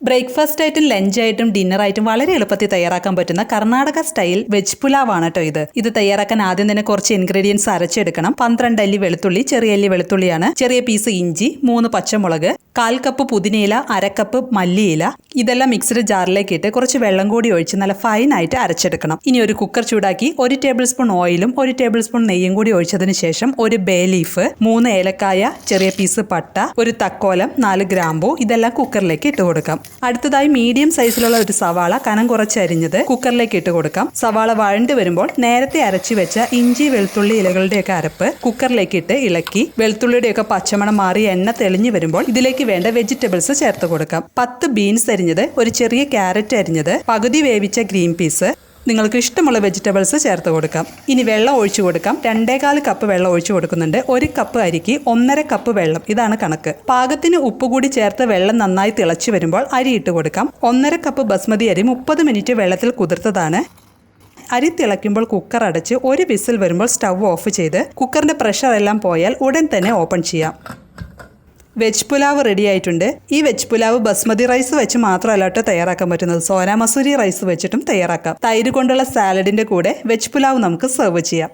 Breakfast ആയിട്ടും ലഞ്ചായിട്ടും ഡിന്നറായിട്ടും വളരെ എളുപ്പത്തിൽ തയ്യാറാക്കാൻ പറ്റുന്ന കർണാടക സ്റ്റൈൽ വെജ് പുലാവാണ് കേട്ടോ ഇത് തയ്യാറാക്കാൻ ആദ്യം തന്നെ കുറച്ച് ഇൻഗ്രീഡിയൻസ് അരച്ചെടുക്കണം. 12 അല്ലി വെളുത്തുള്ളി, ചെറിയ അല്ലി വെളുത്തുള്ളിയാണ്, ചെറിയ പീസ് ഇഞ്ചി, 3 പച്ചമുളക്, 1/4 കപ്പ് പുതിനയില, 1/2 കപ്പ് മല്ലിയില. ഇതെല്ലാം മിക്സിഡ് ജാറിലേക്ക് ഇട്ട് കുറച്ച് വെള്ളം കൂടി ഒഴിച്ച് നല്ല ഫൈനായിട്ട് അരച്ചെടുക്കണം. ഇനി ഒരു കുക്കർ ചൂടാക്കി 1 ടേബിൾ സ്പൂൺ ഓയിലും 1 ടേബിൾ സ്പൂൺ നെയ്യും കൂടി ഒഴിച്ചതിന് ശേഷം ഒരു ബേ ലീഫ്, 3 ഏലക്കായ, ചെറിയ പീസ് പട്ട, ഒരു തക്കോലം, 4 ഗ്രാമ്പൂ ഇതെല്ലാം കുക്കറിലേക്ക് ഇട്ട് കൊടുക്കാം. അടുത്തതായി മീഡിയം സൈസിലുള്ള ഒരു സവാള കനം കുറച്ചരിഞ്ഞത് കുക്കറിലേക്ക് ഇട്ട് കൊടുക്കാം. സവാള വഴണ്ട് വരുമ്പോൾ നേരത്തെ അരച്ചു വെച്ച ഇഞ്ചി വെളുത്തുള്ളി ഇലകളുടെയൊക്കെ അരപ്പ് കുക്കറിലേക്ക് ഇട്ട് ഇളക്കി വെളുത്തുള്ളിയുടെയൊക്കെ പച്ചമണം മാറി എണ്ണ തെളിഞ്ഞു വരുമ്പോൾ ഇതിലേക്ക് വേണ്ട വെജിറ്റബിൾസ് ചേർത്ത് കൊടുക്കാം. 10 ബീൻസ് അരിഞ്ഞത്, ഒരു ചെറിയ ക്യാരറ്റ് അരിഞ്ഞത്, പകുതി വേവിച്ച ഗ്രീൻ പീസ്, നിങ്ങൾക്ക് ഇഷ്ടമുള്ള വെജിറ്റബിൾസ് ചേർത്ത് കൊടുക്കാം. ഇനി വെള്ളം ഒഴിച്ചു കൊടുക്കാം. 2.25 കപ്പ് വെള്ളം ഒഴിച്ചു കൊടുക്കുന്നുണ്ട്. 1 കപ്പ് അരിക്ക് 1.5 കപ്പ് വെള്ളം, ഇതാണ് കണക്ക്. പാകത്തിന് ഉപ്പ് കൂടി ചേർത്ത് വെള്ളം നന്നായി തിളച്ചു വരുമ്പോൾ അരി ഇട്ട് കൊടുക്കാം. 1.5 കപ്പ് ബസ്മതി അരി 30 മിനിറ്റ് വെള്ളത്തിൽ കുതിർത്തതാണ്. അരി തിളയ്ക്കുമ്പോൾ കുക്കർ അടച്ച് 1 വിസിൽ വരുമ്പോൾ സ്റ്റവ് ഓഫ് ചെയ്ത് കുക്കറിന്റെ പ്രഷർ എല്ലാം പോയാൽ ഉടൻ തന്നെ ഓപ്പൺ ചെയ്യാം. വെജ് പുലാവ് റെഡി ആയിട്ടുണ്ട്. ഈ വെജ് പുലാവ് ബസ്മതി റൈസ് വെച്ച് മാത്രമല്ല കേട്ടോ തയ്യാറാക്കാൻ പറ്റുന്നത്, സോന മസൂരി റൈസ് വെച്ചിട്ടും തയ്യാറാക്കാം. തൈര് കൊണ്ടുള്ള സാലഡിന്റെ കൂടെ വെജ് പുലാവ് നമുക്ക് സെർവ് ചെയ്യാം.